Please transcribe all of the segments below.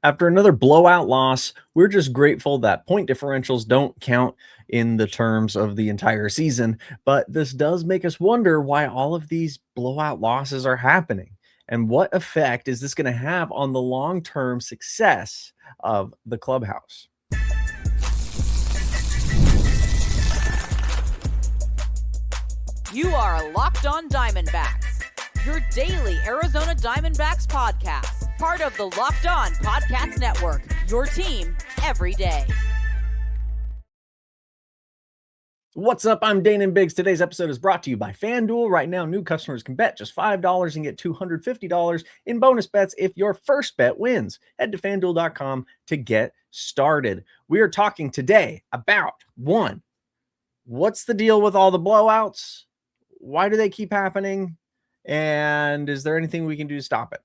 After another blowout loss, we're just grateful that point differentials don't count in the terms of the entire season, but this does make us wonder why all of these blowout losses are happening and what effect is this going to have on the long-term success of the clubhouse. You are Locked On Diamondbacks, your daily Arizona Diamondbacks podcast, part of the Locked On Podcast Network, your team every day. What's up? I'm Daynen Biggs. Today's episode is brought to you by FanDuel. Right now, new customers can bet just $5 and get $250 in bonus bets if your first bet wins. Head to FanDuel.com to get started. We are talking today about, one, what's the deal with all the blowouts? Why do they keep happening? And is there anything we can do to stop it?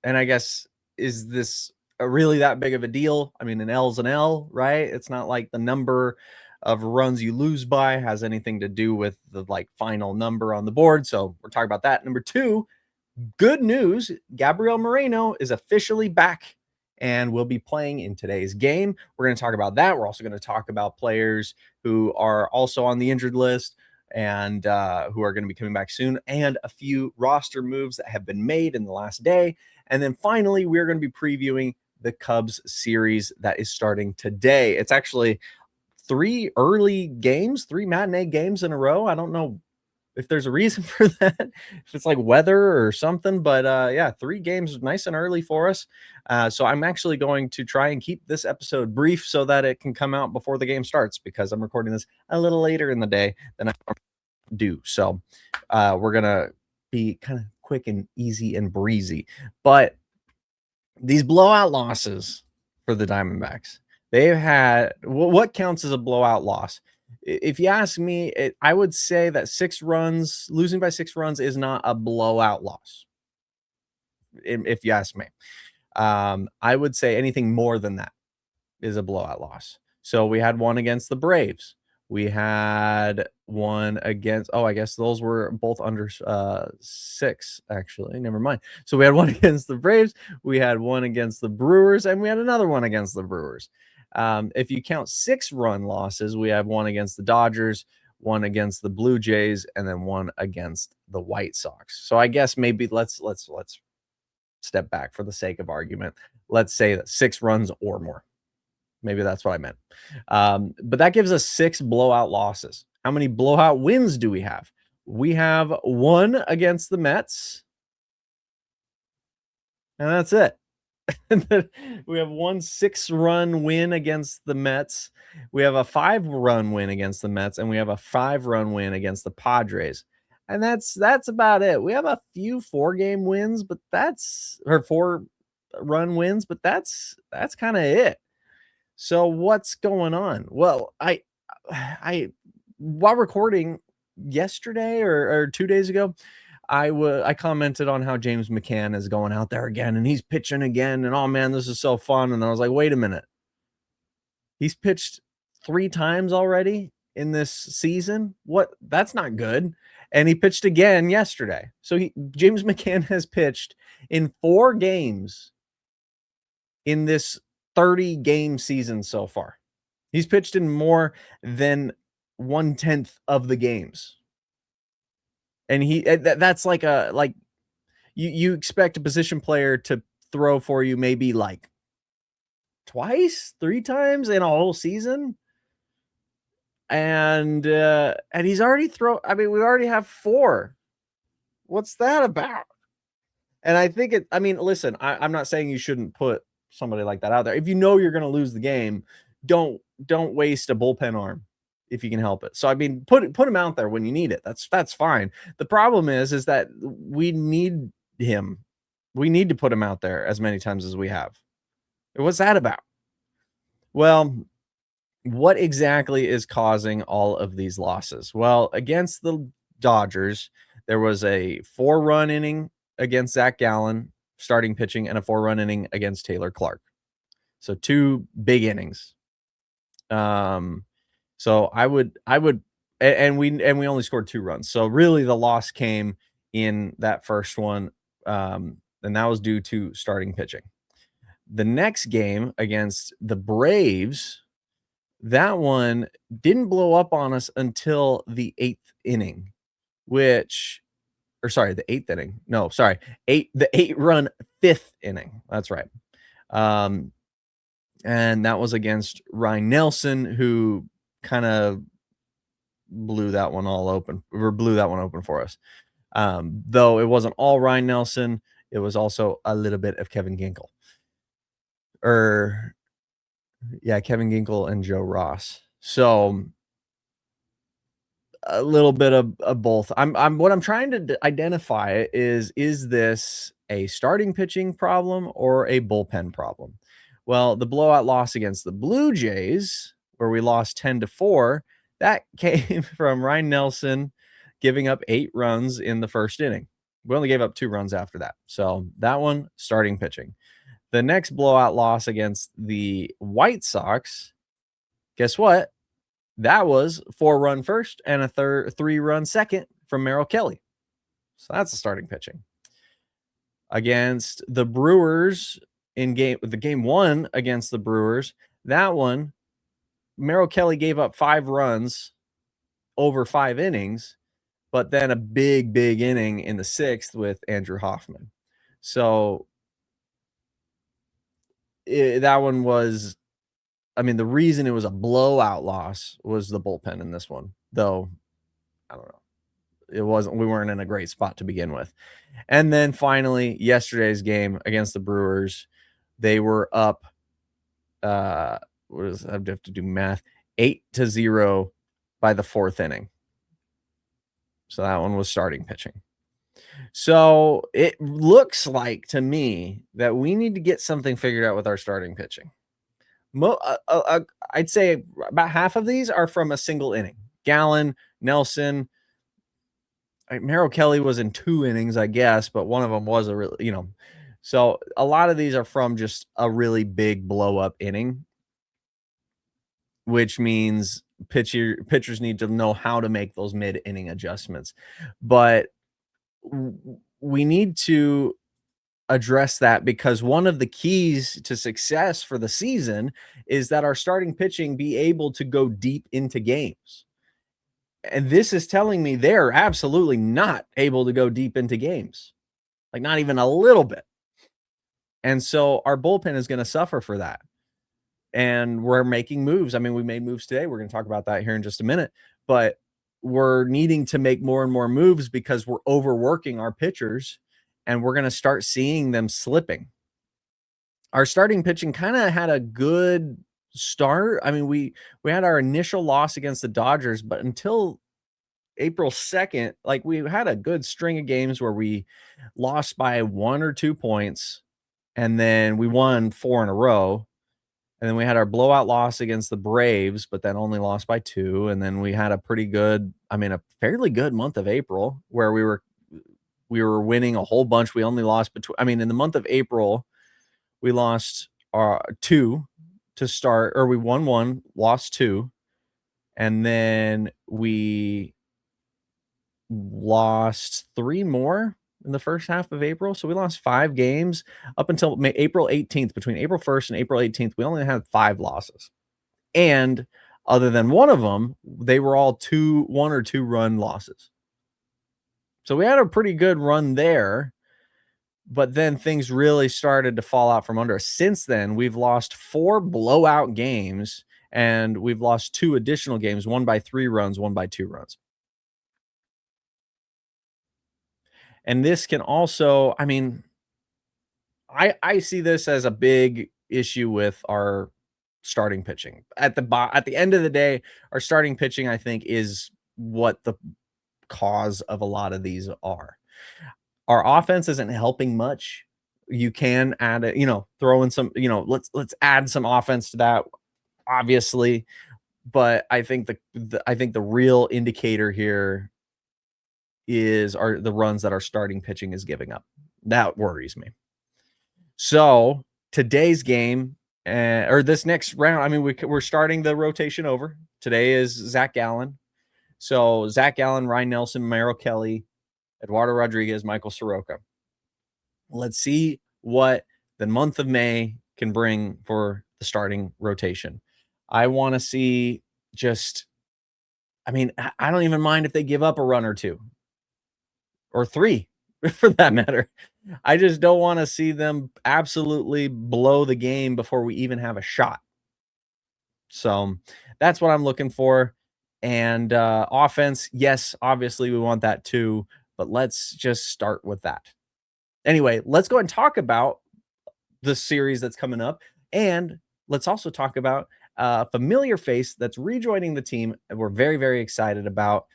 And I guess, is this really that big of a deal? I mean, an L's an L, right? It's not like the number of runs you lose by has anything to do with the final number on the board. So we're talking about that. Number two, good news. Gabriel Moreno is officially back and will be playing in today's game. We're going to talk about that. We're also going to talk about players who are also on the injured list and who are going to be coming back soon, and a few roster moves that have been made in the last day. And then finally, we're going to be previewing the Cubs series that is starting today. It's actually three matinee games in a row. I don't know if there's a reason for that, if it's like weather or something, but yeah, 3 games nice and early for us. So I'm actually going to try and keep this episode brief so that it can come out before the game starts, because I'm recording this a little later in the day than I do. So we're going to be kind of quick and easy and breezy. But these blowout losses for the Diamondbacks, they've had, what counts as a blowout loss? If you ask me, I would say that losing by 6 runs is not a blowout loss. If you ask me, I would say anything more than that is a blowout loss. So we had one against the Braves. We had one against, I guess those were both under 6, actually. Never mind. So we had one against the Braves, we had one against the Brewers, and we had another one against the Brewers. If you count 6-run losses, we have one against the Dodgers, one against the Blue Jays, and then one against the White Sox. So I guess maybe let's step back for the sake of argument. Let's say that 6 runs or more. Maybe that's what I meant. But that gives us 6 blowout losses. How many blowout wins do we have? We have 1 against the Mets, and that's it. We have 1 6-run win against the Mets. We have a 5-run win against the Mets, and we have a 5-run win against the Padres. And that's about it. We have a few 4-game wins, but that's, or 4-run wins, but that's kind of it. So what's going on? Well, I while recording yesterday or 2 days ago, I commented on how James McCann is going out there again and he's pitching again, and oh man, this is so fun. And I was like, wait a minute. He's pitched 3 times already in this season. What? That's not good. And he pitched again yesterday. So James McCann has pitched in 4 games in this 30-game season so far. He's pitched in more than 1/10 of the games. And that's you expect a position player to throw for you maybe like twice, 3 times in a whole season. And he's already we already have 4. What's that about? And I think listen, I'm not saying you shouldn't put somebody like that out there. If you know you're going to lose the game, don't waste a bullpen arm if you can help it. So put him out there when you need it. That's fine. The problem is that we need him. We need to put him out there as many times as we have. What's that about? Well, what exactly is causing all of these losses? Well, against the Dodgers, there was a 4-run inning against Zach Gallen starting pitching and a 4-run inning against Taylor Clark. So 2 big innings. So I would, and we only scored 2 runs. So really the loss came in that first one. And that was due to starting pitching. The next game against the Braves, that one didn't blow up on us until the 8th inning, the 8-run 5th inning. That's right. And that was against Ryan Nelson, who kind of blew that one open for us. Though it wasn't all Ryan Nelson, it was also a little bit of Kevin Ginkel. Kevin Ginkel and Joe Ross. So a little bit of both. What I'm trying to identify is this a starting pitching problem or a bullpen problem? Well, the blowout loss against the Blue Jays, where we lost 10-4, that came from Ryan Nelson giving up 8 runs in the first inning. We only gave up 2 runs after that. So that one, starting pitching. The next blowout loss against the White Sox, guess what? That was 4-run first and a 3-run second from Merrill Kelly. So that's the starting pitching. Against the Brewers game 1 against the Brewers, that one, Merrill Kelly gave up 5 runs over 5 innings, but then a big inning in the 6th with Andrew Hoffman. So that one was, the reason it was a blowout loss was the bullpen in this one, though I don't know. We weren't in a great spot to begin with. And then finally, yesterday's game against the Brewers, they were up, I have to do math, 8-0 by the 4th inning. So that one was starting pitching. So it looks like to me that we need to get something figured out with our starting pitching. I'd say about half of these are from a single inning. Gallen, Nelson, Merrill Kelly was in 2 innings, I guess, but one of them was a really, so a lot of these are from just a really big blow up inning, which means pitchers need to know how to make those mid inning adjustments. But we need to address that, because one of the keys to success for the season is that our starting pitching be able to go deep into games. And this is telling me they're absolutely not able to go deep into games, like not even a little bit. And so our bullpen is going to suffer for that. And we're making moves. We made moves today. We're going to talk about that here in just a minute, but we're needing to make more and more moves because we're overworking our pitchers, and we're going to start seeing them slipping. Our starting pitching kind of had a good start. We had our initial loss against the Dodgers, but until April 2nd, we had a good string of games where we lost by 1 or 2 points, and then we won 4 in a row. And then we had our blowout loss against the Braves, but then only lost by 2. And then we had a fairly good month of April where we were winning a whole bunch. We only lost in the month of April, we lost 2 to start, or we won 1, lost 2. And then we lost 3 more in the first half of April. So we lost 5 games up until April 18th. Between April 1st and April 18th, we only had 5 losses. And other than one of them, they were all 1 or 2 run losses. So we had a pretty good run there, but then things really started to fall out from under us. Since then, we've lost 4 blowout games, and we've lost 2 additional games, one by 3 runs, one by 2 runs. And this can also, I see this as a big issue with our starting pitching. At the end of the day, our starting pitching, I think, is what the cause of a lot of these are. Our offense isn't helping much. You can add it, throw in some, let's add some offense to that, obviously. But I think the real indicator here are the runs that our starting pitching is giving up. That worries me. So today's game, or this next round, we're starting the rotation over. Today is Zach Gallen. So Zach Gallen, Ryan Nelson, Merrill Kelly, Eduardo Rodriguez, Michael Soroka. Let's see what the month of May can bring for the starting rotation. I want to see I don't even mind if they give up a run or two or three for that matter. I just don't want to see them absolutely blow the game before we even have a shot. So that's what I'm looking for. And offense, yes, obviously we want that too, but let's just start with that. Anyway, let's go and talk about the series that's coming up. And let's also talk about a familiar face that's rejoining the team and we're very, very excited about.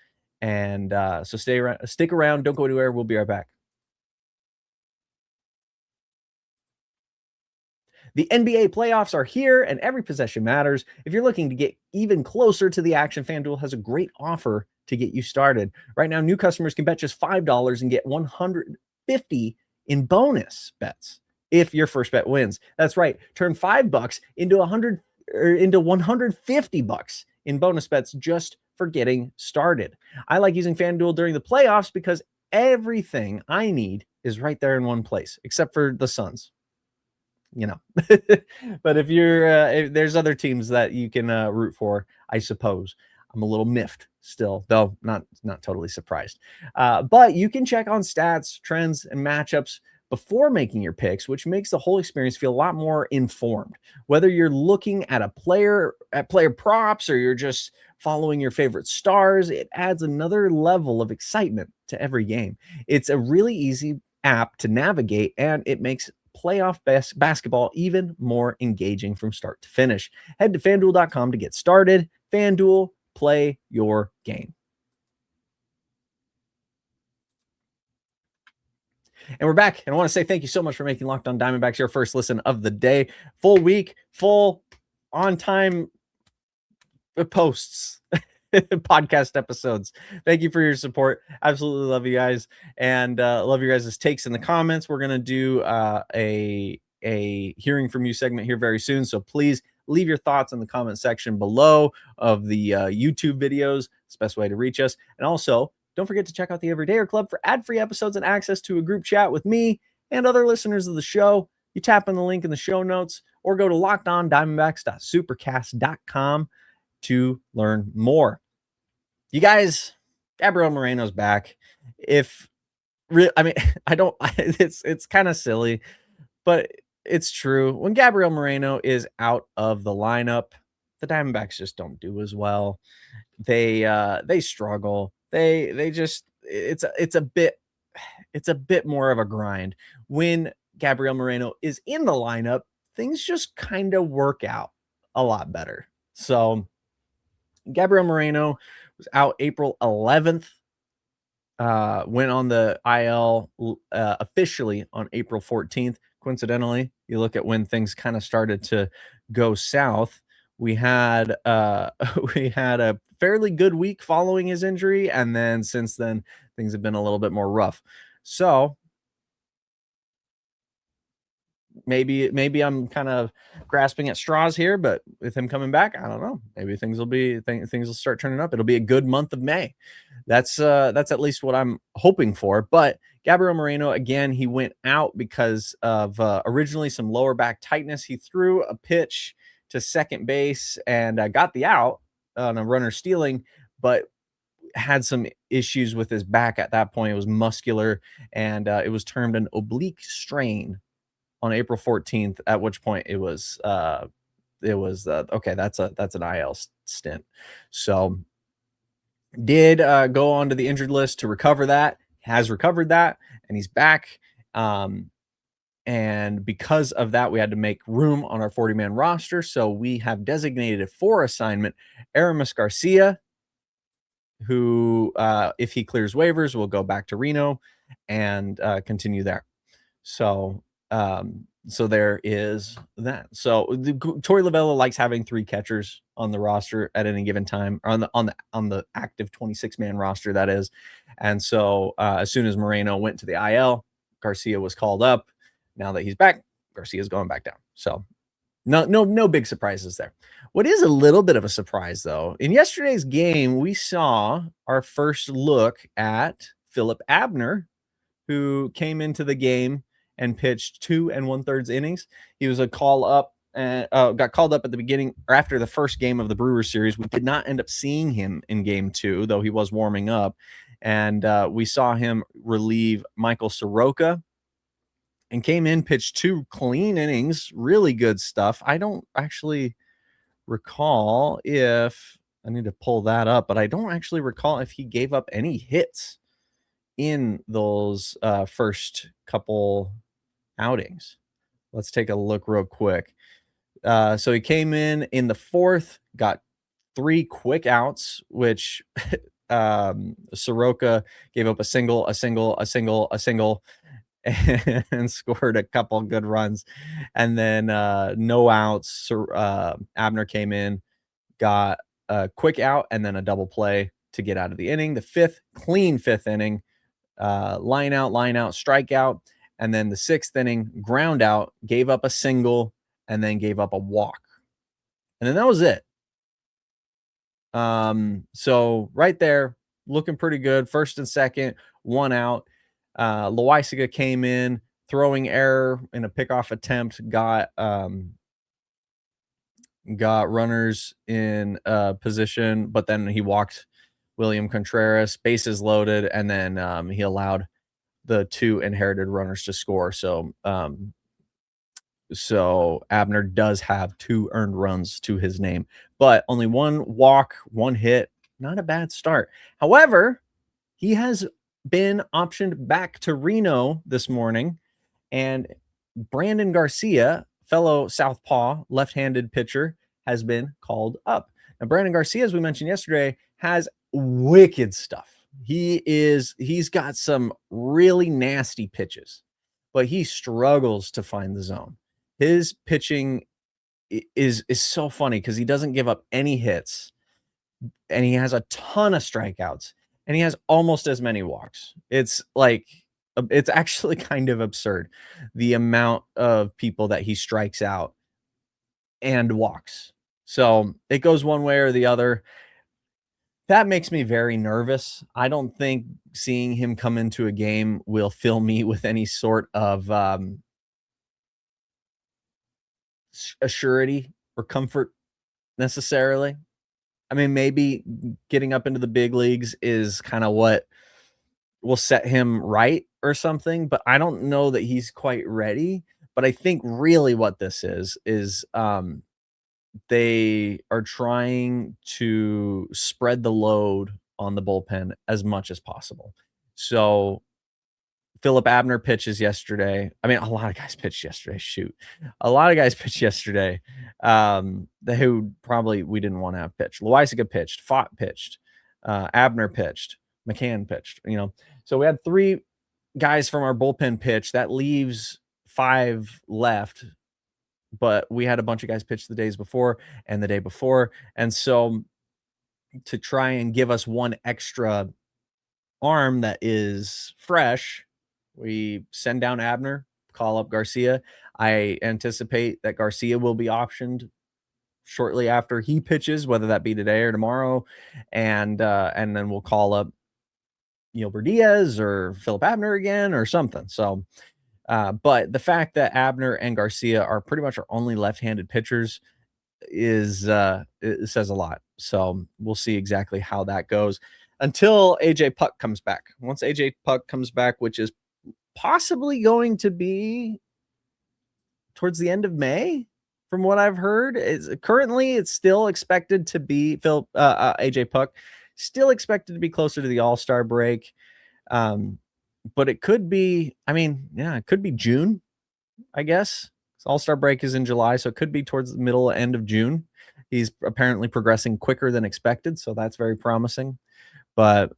And so stick around. Don't go anywhere. We'll be right back. The NBA playoffs are here and every possession matters. If you're looking to get even closer to the action, FanDuel has a great offer to get you started. Right now, new customers can bet just $5 and get $150 in bonus bets if your first bet wins. That's right. Turn $5 into $150 in bonus bets just for getting started. I like using FanDuel during the playoffs because everything I need is right there in one place, except for the Suns. But if there's other teams that you can root for, I suppose. I'm a little miffed still, though not totally surprised. But you can check on stats, trends, and matchups before making your picks, which makes the whole experience feel a lot more informed. Whether you're looking at player props or you're just following your favorite stars, it adds another level of excitement to every game. It's a really easy app to navigate, and it makes playoff basketball even more engaging from start to finish. Head to FanDuel.com to get started. FanDuel, play your game. And we're back. And I want to say thank you so much for making Locked On Diamondbacks your first listen of the day. Full week, full on-time posts. Podcast episodes. Thank you for your support. Absolutely love you guys, and love your guys' takes in the comments. We're gonna do a hearing from you segment here very soon, so please leave your thoughts in the comment section below of the YouTube videos. It's the best way to reach us. And also, don't forget to check out the Everydayer Club for ad-free episodes and access to a group chat with me and other listeners of the show. You tap on the link in the show notes or go to lockedondiamondbacks.supercast.com to learn more. You guys, Gabriel Moreno's back. It's kind of silly, but it's true. When Gabriel Moreno is out of the lineup, the Diamondbacks just don't do as well. They struggle. It's a bit more of a grind. When Gabriel Moreno is in the lineup, things just kind of work out a lot better. So Gabriel Moreno was out April 11th, went on the IL officially on April 14th. Coincidentally, you look at when things kind of started to go south. We had a fairly good week following his injury, and then since then things have been a little bit more rough. So maybe I'm kind of grasping at straws here, but with him coming back, I don't know. Maybe things will start turning up. It'll be a good month of May. That's at least what I'm hoping for. But Gabriel Moreno, again, he went out because of originally some lower back tightness. He threw a pitch to second base and got the out on a runner stealing, but had some issues with his back at that point. It was muscular, and it was termed an oblique strain on April 14th, at which point it was okay, that's an IL stint. So did go onto the injured list to recover that, has recovered that, and he's back. And because of that, we had to make room on our 40-man roster. So we have designated a 4 assignment, Aramis Garcia, who, if he clears waivers, will go back to Reno and continue there. So there is that. So Torey Lovullo likes having 3 catchers on the roster at any given time, or on the active 26-man roster, that is. And so as soon as Moreno went to the IL, Garcia was called up. Now that he's back, Garcia's going back down. So no big surprises there. What is a little bit of a surprise, though, in yesterday's game, we saw our first look at Philip Abner, who came into the game and pitched 2 1/3 innings. He was a call up and got called up at the beginning or after the first game of the Brewers series. We did not end up seeing him in game 2, though he was warming up. And we saw him relieve Michael Soroka and came in, pitched 2 clean innings, really good stuff. I don't actually recall if I need to pull that up, but I don't actually recall if he gave up any hits in those first couple outings. Let's take a look real quick. So he came in the 4th, got 3 quick outs, which Soroka gave up a single, and scored a couple good runs. And then no outs. Abner came in, got a quick out, and then a double play to get out of the inning. The 5th, clean 5th inning, line out, strikeout. And then the 6th inning, ground out, gave up a single, and then gave up a walk. And then that was it. So right there, looking pretty good. 1st and 2nd, 1 out. Loisiga came in, throwing error in a pickoff attempt, got runners in position, but then he walked William Contreras, bases loaded, and then he allowed the 2 inherited runners to score. So Abner does have 2 earned runs to his name, but only 1 walk, 1 hit. Not a bad start. However, he has been optioned back to Reno this morning, and Brandon Garcia, fellow southpaw left-handed pitcher, has been called up. Now, Brandon Garcia, as we mentioned yesterday, has wicked stuff. He's got some really nasty pitches, but he struggles to find the zone. His pitching is so funny because he doesn't give up any hits, and he has a ton of strikeouts, and he has almost as many walks. It's actually kind of absurd, the amount of people that he strikes out and walks. So it goes one way or the other. That makes me very nervous. I don't think seeing him come into a game will fill me with any sort of assurity or comfort necessarily. I mean, maybe getting up into the big leagues is kind of what will set him right or something, but I don't know that he's quite ready. But I think really what this is they are trying to spread the load on the bullpen as much as possible. So Philip Abner pitches yesterday. I mean, a lot of guys pitched yesterday. A lot of guys pitched yesterday who probably we didn't want to have pitched. Loisiga pitched. Fott pitched. Abner pitched. McCann pitched. So we had 3 guys from our bullpen pitch. That leaves 5 left. But we had a bunch of guys pitch the days before and the day before. And so to try and give us 1 extra arm that is fresh, we send down Abner, call up Garcia. I anticipate that Garcia will be optioned shortly after he pitches, whether that be today or tomorrow. And then we'll call up Yelber Diaz or Philip Abner again or something. So, but the fact that Abner and Garcia are pretty much our only left-handed pitchers it says a lot. So we'll see exactly how that goes until AJ Puk comes back. Once AJ Puk comes back, which is possibly going to be towards the end of May, from what I've heard. Currently it's still expected to be AJ Puk, still expected to be closer to the All-Star break. But it could be, it could be June, I guess. All-Star break is in July, so it could be towards the middle, end of June. He's apparently progressing quicker than expected, so that's very promising. But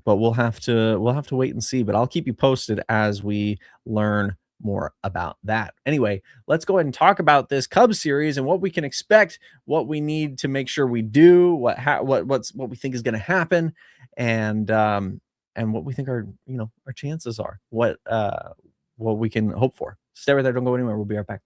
we'll have to wait and see. But I'll keep you posted as we learn more about that. Anyway, let's go ahead and talk about this Cubs series and what we can expect, what we need to make sure we do, what we think is going to happen, and what we think our chances are, what we can hope for. Stay right there, don't go anywhere. We'll be right back.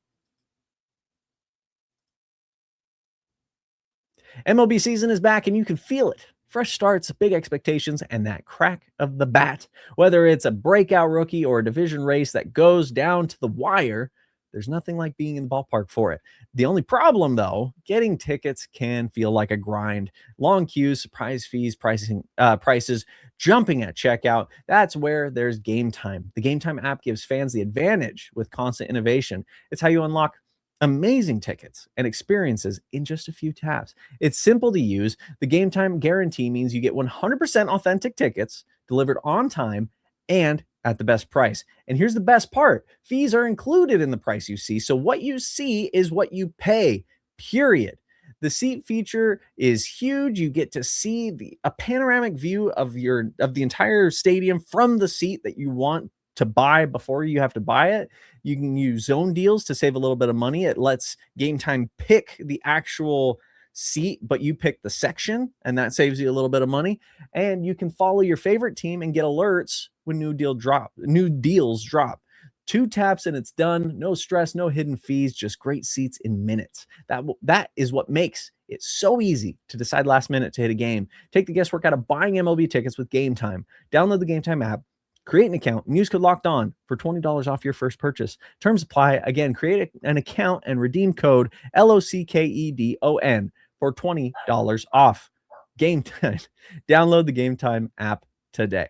MLB season is back, and you can feel it. Fresh starts, big expectations, and that crack of the bat. Whether it's a breakout rookie or a division race that goes down to the wire, there's nothing like being in the ballpark for it. The only problem, though, getting tickets can feel like a grind. Long queues, surprise fees, prices jumping at checkout. That's where there's Game Time. The Game Time app gives fans the advantage with constant innovation. It's how you unlock amazing tickets and experiences in just a few taps. It's simple to use. The Game Time guarantee means you get 100% authentic tickets delivered on time and at the best price. And here's the best part. Fees are included in the price you see. So what you see is what you pay, period. The seat feature is huge. You get to see a panoramic view of the entire stadium from the seat that you want to buy before you have to buy it. You can use zone deals to save a little bit of money. It lets Game Time pick the actual seat, but you pick the section, and that saves you a little bit of money. And you can follow your favorite team and get alerts when new deals drop. 2 taps and it's done. No stress, no hidden fees, just great seats in minutes. That is what makes it so easy to decide last minute to hit a game. Take the guesswork out of buying MLB tickets with Game Time. Download the Game Time app, create an account, and use code Locked On for $20 off your first purchase. Terms apply. Again, create an account and redeem code LOCKEDON for $20 off. Game Time. Download the Game Time app today.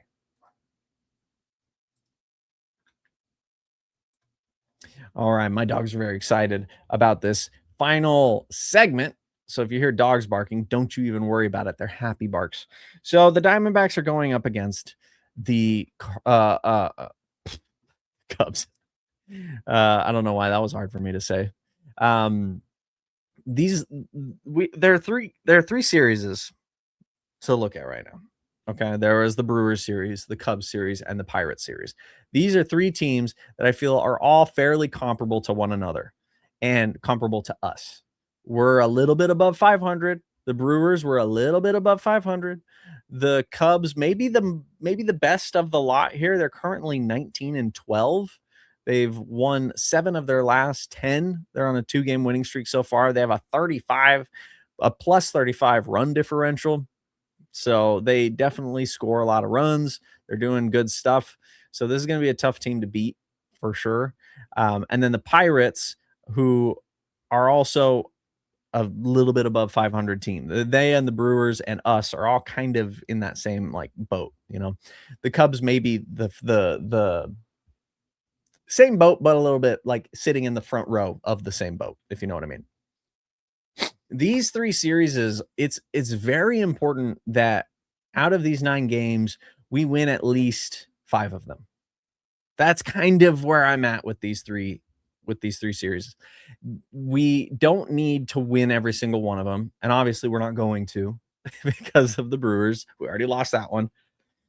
All right, my dogs are very excited about this final segment. So if you hear dogs barking, don't you even worry about it. They're happy barks. So the Diamondbacks are going up against the Cubs. I don't know why that was hard for me to say. There are three series to look at right now. Okay, there is the Brewers series, the Cubs series, and the Pirates series. These are 3 teams that I feel are all fairly comparable to one another and comparable to us. We're a little bit above 500. The Brewers were a little bit above 500. The Cubs, maybe the best of the lot here. They're currently 19-12. They've won 7 of their last 10. They're on a 2-game winning streak so far. They have a plus 35 run differential. So they definitely score a lot of runs. They're doing good stuff. So this is going to be a tough team to beat for sure. And then the Pirates, who are also a little bit above 500 team. They and the Brewers and us are all kind of in that same boat. The Cubs may be the same boat, but a little bit sitting in the front row of the same boat, if you know what I mean. These 3 series it's very important that out of these 9 games, we win at least 5 of them. That's kind of where I'm at with these three series. We don't need to win every single one of them. And obviously we're not going to because of the Brewers. We already lost that one.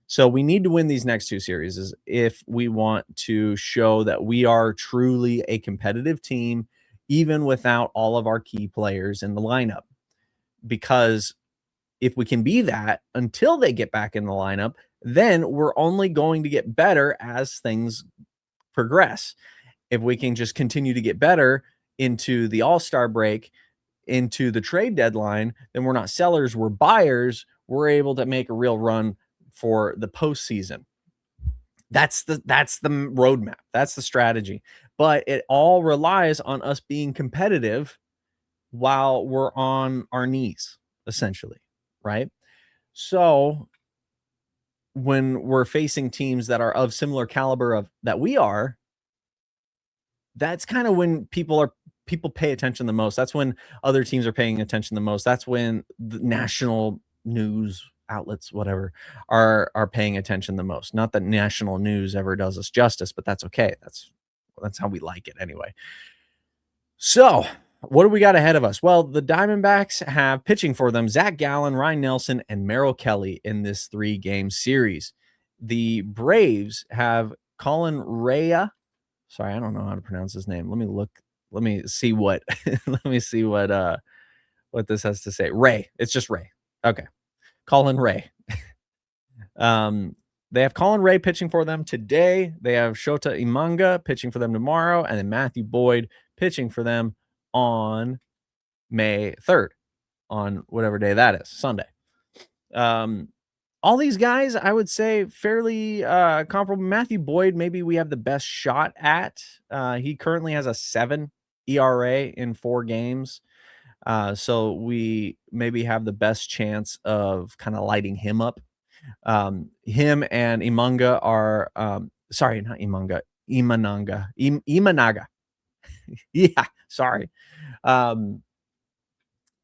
So we need to win these next 2 series if we want to show that we are truly a competitive team, even without all of our key players in the lineup. Because if we can be that until they get back in the lineup, then we're only going to get better as things progress. If we can just continue to get better into the All-Star break, into the trade deadline, then we're not sellers, we're buyers. We're able to make a real run for the postseason. That's the roadmap. That's the strategy. But it all relies on us being competitive while we're on our knees, essentially, right? So when we're facing teams that are of similar caliber that we are, that's kind of when people pay attention the most. That's when other teams are paying attention the most. That's when the national news outlets, whatever, are paying attention the most. Not that national news ever does us justice, but that's okay. That's how we like it anyway. So what do we got ahead of us? Well, the Diamondbacks have pitching for them Zach Gallen, Ryan Nelson, and Merrill Kelly in this 3-game series. The Braves have Colin Rea. Sorry, I don't know how to pronounce his name. Let me see what what this has to say. Ray. It's just Ray. Okay. Colin Ray. They have Colin Ray pitching for them today. They have Shota Imanga pitching for them tomorrow, and then Matthew Boyd pitching for them on May 3rd, on whatever day that is, Sunday. All these guys, I would say, fairly comparable. Matthew Boyd, maybe we have the best shot at. He currently has a 7 ERA in 4 games. So we maybe have the best chance of kind of lighting him up. Him and Imanga are, sorry, not Imanga, Imanaga. Yeah, sorry.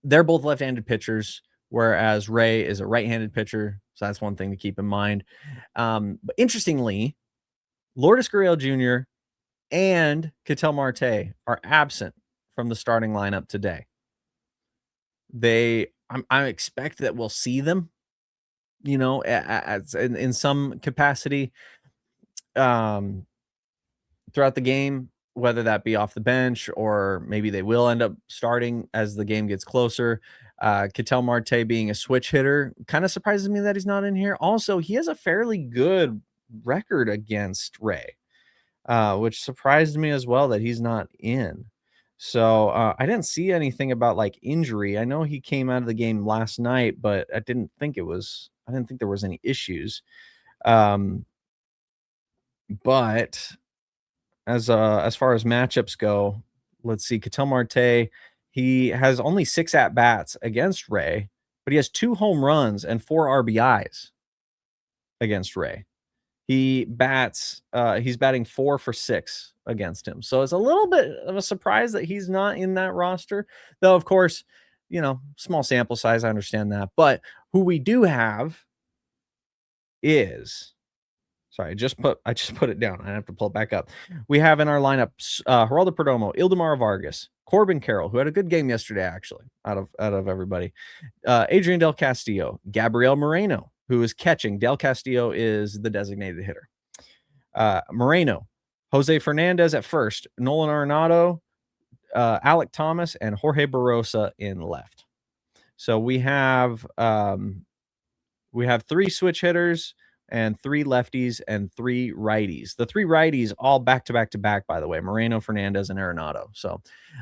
They're both left-handed pitchers, whereas Ray is a right-handed pitcher. So that's one thing to keep in mind. But interestingly, Lourdes Gurriel Jr. and Ketel Marte are absent from the starting lineup today. I expect that we'll see them, you know, in some capacity throughout the game, whether that be off the bench or maybe they will end up starting as the game gets closer. Ketel Marte being a switch hitter kind of surprises me that he's not in here. Also, he has a fairly good record against Ray, which surprised me as well that he's not in. So I didn't see anything about like injury. I know he came out of the game last night, but I didn't think there was any issues. But as far as matchups go, let's see. Ketel Marte, he has only 6 at-bats against Ray, but he has 2 home runs and 4 RBIs against Ray. He's batting 4 for 6 against him. So it's a little bit of a surprise that he's not in that roster. Though, of course, you know, small sample size, I understand that. But who we do have is... Sorry, I just put it down. I have to pull it back up. We have in our lineup Geraldo Perdomo, Ildemar Vargas, Corbin Carroll, who had a good game yesterday, actually, out of everybody. Adrian Del Castillo, Gabriel Moreno, who is catching. Del Castillo is the designated hitter. Moreno, Jose Fernandez at first, Nolan Arenado, Alec Thomas, and Jorge Barrosa in left. So we have 3 switch hitters and 3 lefties and 3 righties. The 3 righties all back to back, by the way, Moreno, Fernandez, and Arenado. So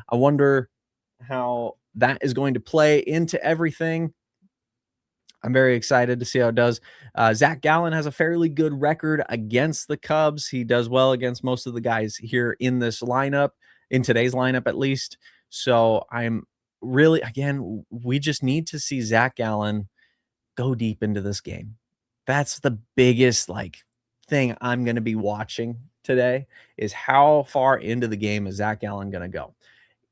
I wonder how that is going to play into everything. I'm very excited to see how it does. Zach Gallen has a fairly good record against the Cubs. He does well against most of the guys here in this lineup, in today's lineup at least. So I'm really, again, we just need to see Zach Gallen go deep into this game. That's the biggest thing I'm going to be watching today, is how far into the game is Zach Gallen going to go.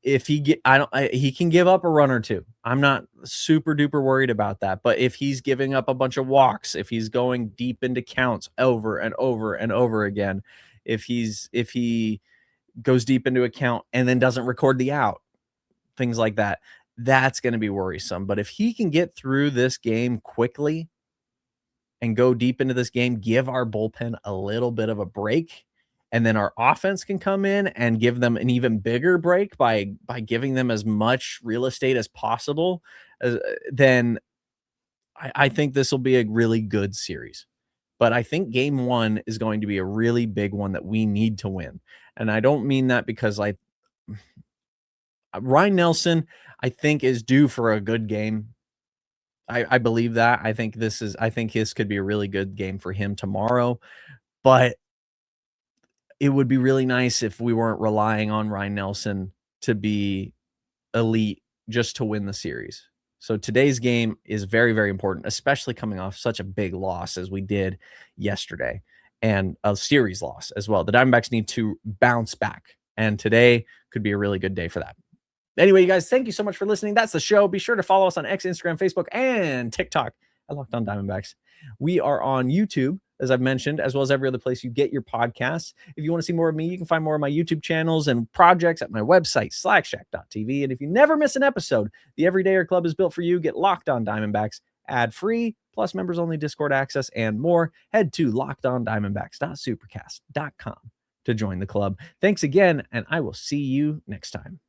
If he can give up a run or 2. I'm not super duper worried about that. But if he's giving up a bunch of walks, if he's going deep into counts over and over and over again, if he goes deep into a count and then doesn't record the out, things like that, that's going to be worrisome. But if he can get through this game quickly and go deep into this game, give our bullpen a little bit of a break, and then our offense can come in and give them an even bigger break by giving them as much real estate as possible, then I think this will be a really good series. But I think game 1 is going to be a really big one that we need to win. And I don't mean that because Ryan Nelson, I think, is due for a good game. I believe that. I think this could be a really good game for him tomorrow. But it would be really nice if we weren't relying on Ryan Nelson to be elite just to win the series. So today's game is very, very important, especially coming off such a big loss as we did yesterday, and a series loss as well. The Diamondbacks need to bounce back, and today could be a really good day for that. Anyway, you guys, thank you so much for listening. That's the show. Be sure to follow us on X, Instagram, Facebook, and TikTok at Locked On Diamondbacks. We are on YouTube, as I've mentioned, as well as every other place you get your podcasts. If you want to see more of me, you can find more of my YouTube channels and projects at my website, slackshack.tv. And if you never miss an episode, the Everydayer Club is built for you. Get Locked On Diamondbacks ad-free, plus members-only Discord access and more. Head to lockedondiamondbacks.supercast.com to join the club. Thanks again, and I will see you next time.